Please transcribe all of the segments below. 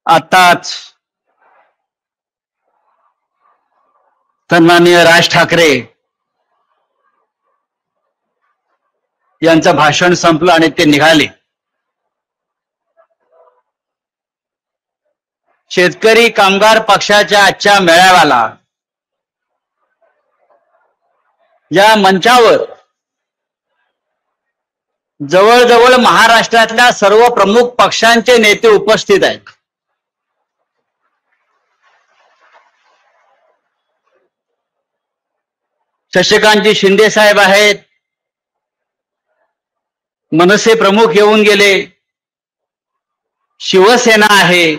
आताच सन्माननीय राज ठाकरे यांचं भाषण संपलं आणि ते निघाले. शेतकरी कामगार पक्षाच्या आजच्या मेळाव्याला या मंचावर जवळजवळ महाराष्ट्रातल्या सर्व प्रमुख पक्षांचे नेते उपस्थित आहेत. शशिकांतजी शिंदे साहेब आहेत, मनसे प्रमुख येऊन गेले, शिवसेना आहे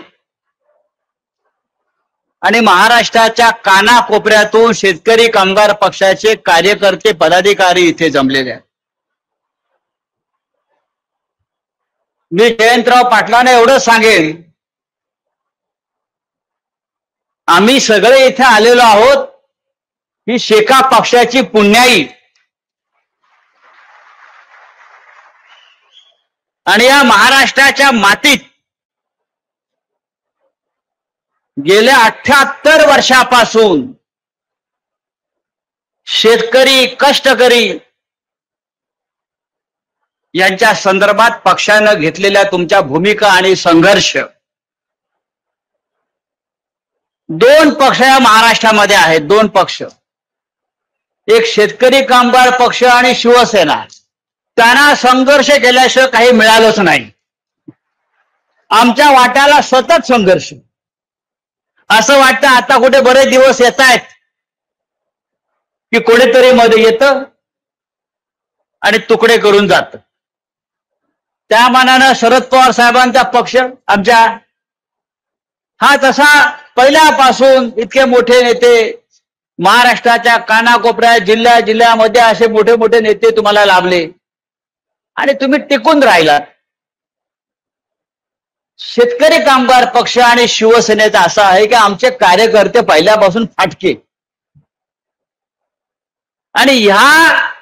आणि महाराष्ट्राच्या कानाकोपऱ्यातून शेतकरी कामगार पक्षाचे कार्यकर्ते पदाधिकारी इथे जमलेले आहेत. मी जयंतराव पाटलांना एवढं सांगेन, आम्ही सगळे इथे आलेलो आहोत ही शेका पक्षाची पुण्याई आणि या महाराष्ट्राच्या मातीत गेल्या 78 वर्षापासून शेतकरी कष्टकरी यांच्या संदर्भात पक्षानं घेतलेल्या तुमच्या भूमिका आणि संघर्ष, दोन पक्ष या महाराष्ट्रामध्ये आहेत. दोन पक्ष, एक शेतकरी कामगार पक्ष आणि शिवसेना. त्यांना संघर्ष केल्याशिवाय काही मिळालंच नाही. आमच्या वाट्याला सतत संघर्ष. असं वाटतं आता कुठे बरेच दिवस येत आहेत की कोणीतरी मध्ये येतं आणि तुकडे करून जात. त्या मानानं शरद पवार साहेबांचा पक्ष आमच्या हा तसा पहिल्यापासून इतके मोठे नेते महाराष्ट्राच्या कानाकोपऱ्यात जिल्ह्यामध्ये असे मोठे मोठे नेते तुम्हाला लाभले आणि तुम्ही टिकून राहिलात. शेतकरी कामगार पक्ष आणि शिवसेनेचा असा आहे की आमचे कार्यकर्ते पहिल्यापासून फाटके आणि ह्या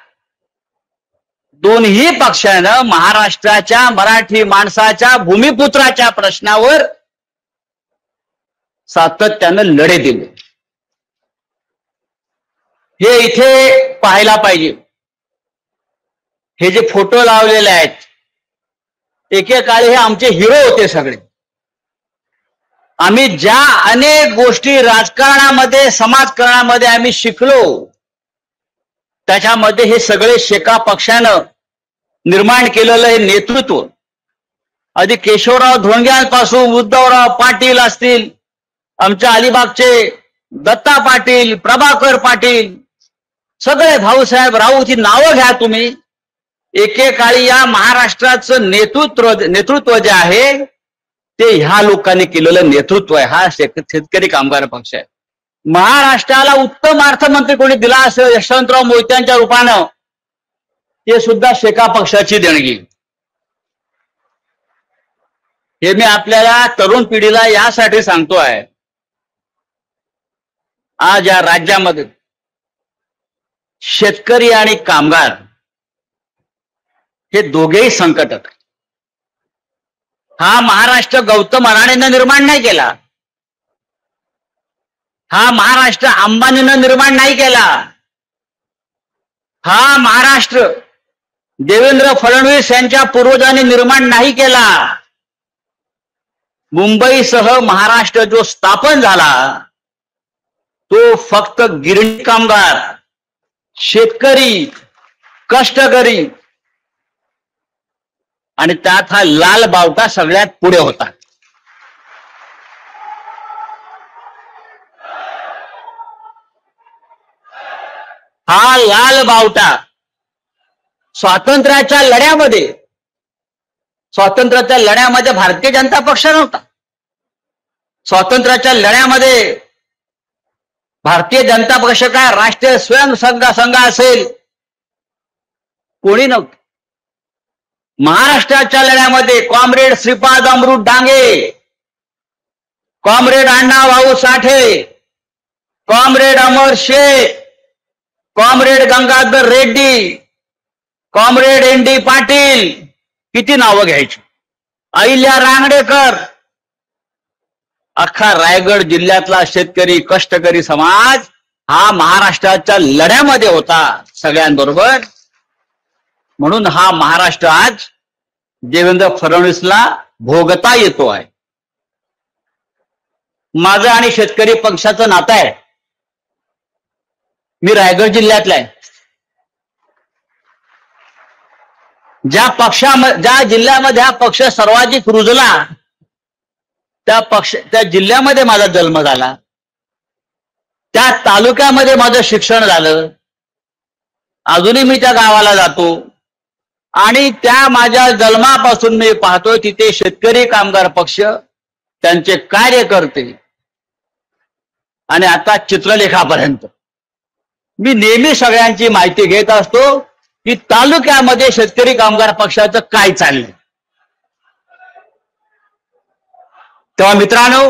दोन्ही पक्षानं महाराष्ट्राच्या मराठी माणसाच्या भूमिपुत्राच्या प्रश्नावर सातत्यानं लढे दिले. हे इथे पाहायला पाहिजे. हे जे फोटो लावलेले आहेत, एकेकाळी हे आमचे हिरो होते सगळे. आम्ही ज्या अनेक गोष्टी राजकारणामध्ये समाजकारणामध्ये आम्ही शिकलो त्याच्यामध्ये हे सगळे शेका पक्षानं निर्माण केलेलं हे नेतृत्व, आधी केशवराव धोंडग्यांपासून उद्धवराव पाटील असतील, आमच्या अलिबागचे दत्ता पाटील, प्रभाकर पाटील, सगळे भाऊसाहेब राऊत ही नावं घ्या तुम्ही. एकेकाळी या महाराष्ट्राचं नेतृत्व जे आहे ते ह्या लोकांनी केलेलं नेतृत्व आहे. हा शेतकरी कामगार पक्ष आहे. महाराष्ट्राला उत्तम अर्थमंत्री कोणी दिला असेल यशवंतराव मोहित्यांच्या रूपानं, ते सुद्धा शेका पक्षाची देणगी. हे मी आपल्याला तरुण पिढीला यासाठी सांगतोय, आज या राज्यामध्ये शेतकरी आणि कामगार हे दोघेही संकटात. हा महाराष्ट्र गौतम अडाणीनं निर्माण नाही केला. हा महाराष्ट्र अंबानीनं निर्माण नाही केला. हा महाराष्ट्र देवेंद्र फडणवीस यांच्या पूर्वजांनी निर्माण नाही केला. मुंबईसह महाराष्ट्र जो स्थापन झाला तो फक्त गिरणी कामगार, शेतकरी, कष्टकरी आणि त्यात हा लाल बावटा सगळ्यात पुढे होता. हा लाल बावटा स्वातंत्र्याच्या लढ्यामध्ये भारतीय जनता पक्ष नव्हता. स्वातंत्र्याच्या लढ्यामध्ये भारतीय जनता पक्ष काय राष्ट्रीय स्वयंसेवक संघ असेल कोणी नव्हतं. महाराष्ट्राच्या लढ्यामध्ये comrade Shripad Amrit Dange, comrade Annabhau Sathe, comrade Amar Shaikh, comrade Gangadhar Reddy, comrade N D. Patil, किती नावं घ्यायची, अहिल्या रांगडेकर, अख्खा रायगड जिल्ह्यातला शेतकरी कष्टकरी समाज हा महाराष्ट्राच्या लढ्यामध्ये होता सगळ्यांबरोबर. म्हणून हा महाराष्ट्र आज देवेंद्र फडणवीसला भोगता येतो आहे. माझं आणि शेतकरी पक्षाचं नातं आहे. मी रायगड जिल्ह्यातला आहे. ज्या जिल्ह्यामध्ये हा पक्ष सर्वाधिक रुजला त्या जिल्ह्यामध्ये माझा जन्म झाला. त्या तालुक्यामध्ये माझं शिक्षण झालं. अजूनही मी त्या गावाला जातो आणि त्या माझ्या जन्मापासून मी पाहतोय तिथे शेतकरी कामगार पक्ष, त्यांचे कार्यकर्ते आणि आता चित्रलेखापर्यंत मी नेहमी सगळ्यांची माहिती घेत असतो की तालुक्यामध्ये शेतकरी कामगार पक्षाचं काय चाललंय. तेव्हा मित्रांनो,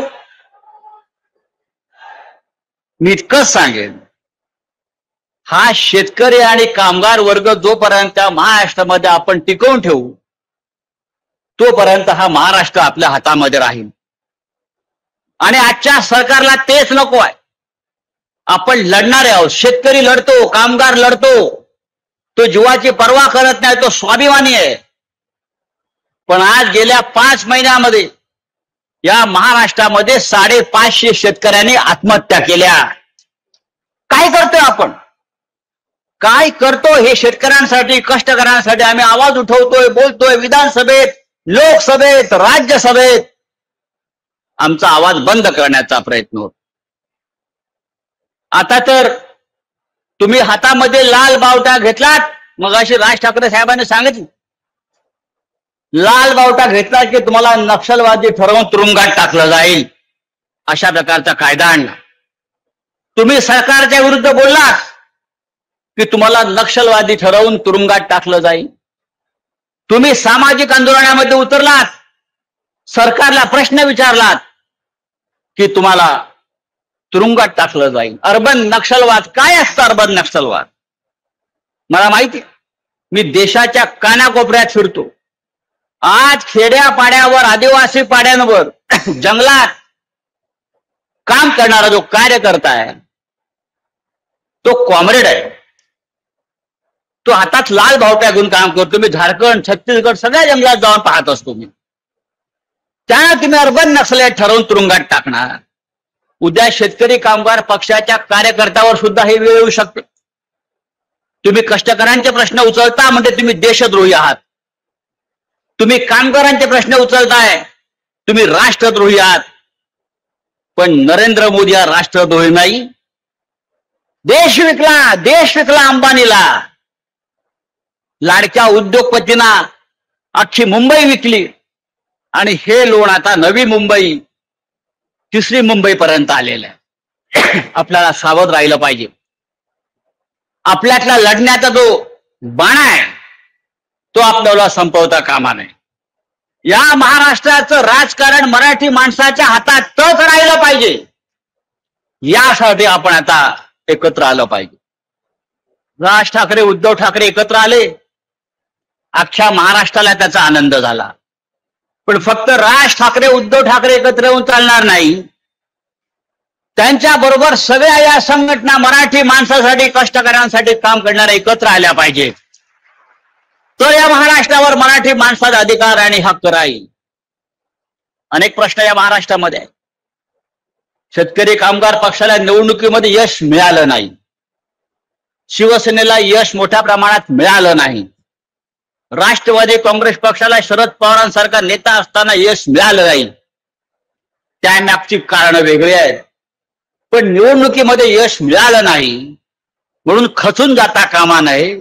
मी इतकंच सांगेन, हा शेतकरी आणि कामगार वर्ग जोपर्यंत महाराष्ट्रामध्ये आपण टिकवून ठेवू तोपर्यंत हा महाराष्ट्र आपल्या हातामध्ये राहील. आणि आजच्या सरकारला तेच नको आहे. आपण लढणारे आहोत. शेतकरी लढतो, कामगार लढतो, तो जीवाची पर्वा करत नाही, तो स्वाभिमानी आहे. पण आज गेल्या 5 महिन्यामध्ये या महाराष्ट्रामध्ये 550 शेतकऱ्यांनी आत्महत्या केल्या. काय करतोय आपण? काय करतो हे शेतकऱ्यांसाठी, कष्टकऱ्यांसाठी आम्ही आवाज उठवतोय, बोलतोय. विधानसभेत, लोकसभेत, राज्यसभेत आमचा आवाज बंद करण्याचा प्रयत्न होतो. आता तर तुम्ही हातामध्ये लाल बावटा घेतलात. मग अशी राज ठाकरे साहेबांनी सांगितलं, लाल बावटा घेतला की तुम्हाला नक्षलवादी ठरवून तुरुंगात टाकलं जाईल, अशा प्रकारचा कायदा आणला. तुम्ही सरकारच्या विरुद्ध बोललात की तुम्हाला नक्षलवादी ठरवून तुरुंगात टाकलं जाईल. तुम्ही सामाजिक आंदोलनामध्ये उतरलात, सरकारला प्रश्न विचारलात की तुम्हाला तुरुंगात टाकलं जाईल. अर्बन नक्षलवाद काय असतं? अर्बन नक्षलवाद मला माहिती. मी देशाच्या कानाकोपऱ्यात फिरतो. आज खेड्यापाड्यावर, आदिवासी पाड्यांवर, जंगलात काम करणारा जो कार्यकर्ता आहे तो कॉम्रेड आहे. तो हातात लाल बावट्या घेऊन काम करतो. मी झारखंड, छत्तीसगड सगळ्या जंगलात जाऊन पाहत असतो. मी त्याला तुम्ही अर्बन नक्षल ठरवून तुरुंगात टाकणार. उद्या शेतकरी कामगार पक्षाच्या कार्यकर्त्यावर सुद्धा हे वेळ येऊ शकते. तुम्ही कष्टकऱ्यांचे प्रश्न उचलता म्हणजे तुम्ही देशद्रोही आहात. तुम्ही कामगारांचे प्रश्न उचलताय, तुम्ही राष्ट्रद्रोही आहात. पण नरेंद्र मोदी हा राष्ट्रद्रोही नाही. देश विकला अंबानीला. लाडक्या उद्योगपतींना अख्खी मुंबई विकली आणि हे लोण आता नवी मुंबई, 3री मुंबईपर्यंत आलेलं आहे. आपल्याला सावध राहिलं पाहिजे. आपल्यातला लढण्याचा जो बाणा आहे तो आपल्याला संपवता कामा नये. या महाराष्ट्राचं राजकारण मराठी माणसाच्या हातातच राहिलं पाहिजे. यासाठी आपण आता एकत्र आलं पाहिजे. राज ठाकरे, उद्धव ठाकरे एकत्र आले, अख्ख्या महाराष्ट्राला त्याचा आनंद झाला. पण फक्त राज ठाकरे, उद्धव ठाकरे एकत्र येऊन चालणार नाही. त्यांच्या बरोबर सगळ्या या संघटना मराठी माणसासाठी, कष्टकऱ्यांसाठी काम करणाऱ्या एकत्र आल्या पाहिजेत. तर या महाराष्ट्रावर मराठी माणसाचा अधिकार आणि हक्क राहील. अनेक प्रश्न या महाराष्ट्रामध्ये आहेत. शेतकरी कामगार पक्षाला निवडणुकीमध्ये यश मिळालं नाही. शिवसेनेला यश मोठ्या प्रमाणात मिळालं नाही. राष्ट्रवादी काँग्रेस पक्षाला शरद पवारांसारखा नेता असताना यश मिळालं नाही. त्यामागची कारणं वेगळी आहेत. पण निवडणुकीमध्ये यश मिळालं नाही म्हणून खचून जाता कामा नये.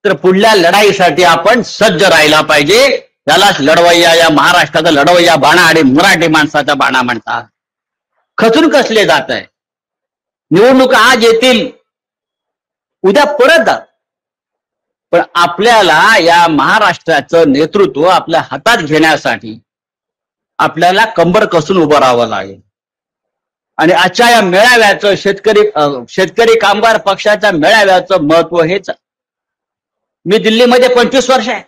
तर पुढल्या लढाईसाठी आपण सज्ज राहिला पाहिजे. त्यालाच लढवय्या, या महाराष्ट्राचा लढवय्या बाणा आणि मराठी माणसाचा बाणा म्हणतात. खचून कसले जात आहे. निवडणूक आज येतील, उद्या परत जात. पण आपल्याला या महाराष्ट्राचं नेतृत्व आपल्या हातात घेण्यासाठी आपल्याला कंबर कसून उभं राहावं लागेल. आणि आजच्या या मेळाव्याचं, शेतकरी कामगार पक्षाच्या मेळाव्याचं महत्व हेच. मी दिल्लीमध्ये 25 वर्ष आहे.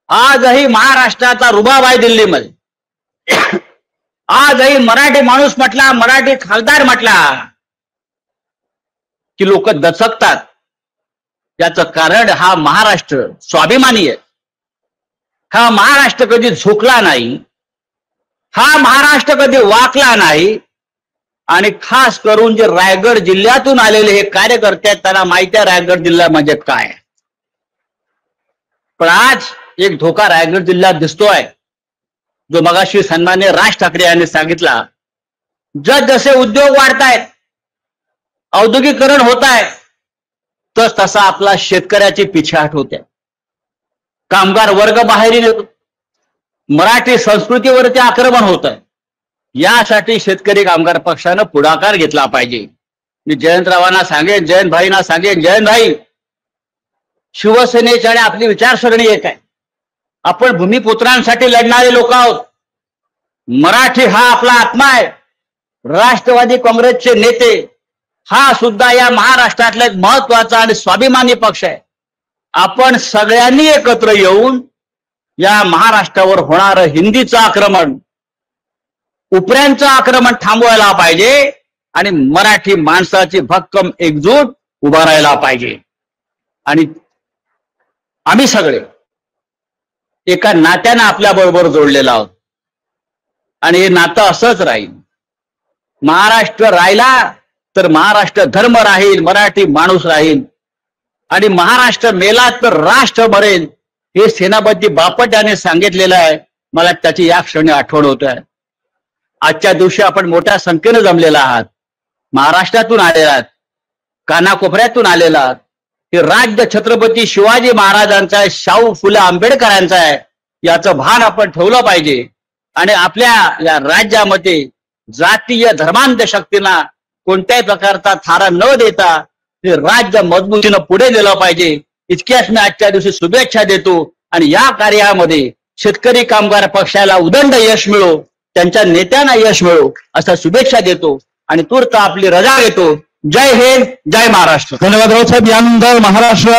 आजही महाराष्ट्राचा रुबाब आहे दिल्लीमध्ये. आजही मराठी माणूस म्हटला, मराठी खासदार म्हटला की लोक दचकतात. याचं कारण हा महाराष्ट्र स्वाभिमानी आहे. हा महाराष्ट्र कधी झुकला नाही, हा महाराष्ट्र कधी वाकला नाही. आणि खास करून जे रायगड जिल्ह्यातून आलेले हे कार्यकर्ते आहेत त्यांना माहिती आहे रायगड जिल्हा म्हणजे काय. पण आज एक धोका रायगड जिल्ह्यात दिसतोय, जो मगाशी सन्माननीय राज ठाकरे यांनी सांगितला. जसे उद्योग वाढतायत, औद्योगिकरण होत आहे, तसा आपला शेतकऱ्याची पिछेहाट होते. कामगार वर्ग बाहेर येतो, मराठी संस्कृतीवरती आक्रमण होत आहे. यासाठी शेतकरी कामगार पक्षानं पुढाकार घेतला पाहिजे. मी जयंतरावांना सांगेन, जयंत भाईंना सांगेन, जयंत भाई शिवसेनेच्या आणि आपली विचारसरणी एक आहे. आपण भूमिपुत्रांसाठी लढणारे लोक आहोत. मराठी हा आपला आत्मा आहे. राष्ट्रवादी काँग्रेसचे नेते हा सुद्धा या महाराष्ट्रातला एक महत्वाचा आणि स्वाभिमानी पक्ष आहे. आपण सगळ्यांनी एकत्र येऊन या महाराष्ट्रावर होणारं हिंदीचं आक्रमण, उपऱ्यांचं आक्रमण थांबवायला पाहिजे आणि मराठी माणसाची भक्कम एकजूट उभारायला पाहिजे. आणि आम्ही सगळे एका नात्यानं आपल्या बरोबर जोडलेलो आहोत आणि हे नातं असंच राहील. महाराष्ट्र राहिला तर महाराष्ट्र धर्म राहील, मराठी माणूस राहील. आणि महाराष्ट्र मेला तर राष्ट्र मरेल, हे सेनापती बापट याने सांगितलेलं आहे. मला त्याची या क्षणी आठवण होत आहे. आजच्या दिवशी आपण मोठ्या संख्येनं जमलेला आहात, महाराष्ट्रातून आलेला आहात, कानाकोपऱ्यातून आलेला आहात. हे राज्य छत्रपती शिवाजी महाराजांचा आहे, शाहू फुले आंबेडकरांचा आहे. याचं भान आपण ठेवलं पाहिजे. आणि आपल्या या राज्यामध्ये जातीय धर्मांध शक्तींना कोणत्याही प्रकारचा थारा न देता हे राज्य मजबूतीनं पुढे नेलं पाहिजे. इतक्याच मी आजच्या दिवशी शुभेच्छा देतो. आणि या कार्यामध्ये शेतकरी कामगार पक्षाला उदंड यश मिळो, त्यांच्या नेत्यांना यश मिळो अशा शुभेच्छा देतो आणि तूर्त आपली रजा घेतो. जय हिंद, जय महाराष्ट्र. धन्यवाद राऊत साहेब. यानंतर महाराष्ट्र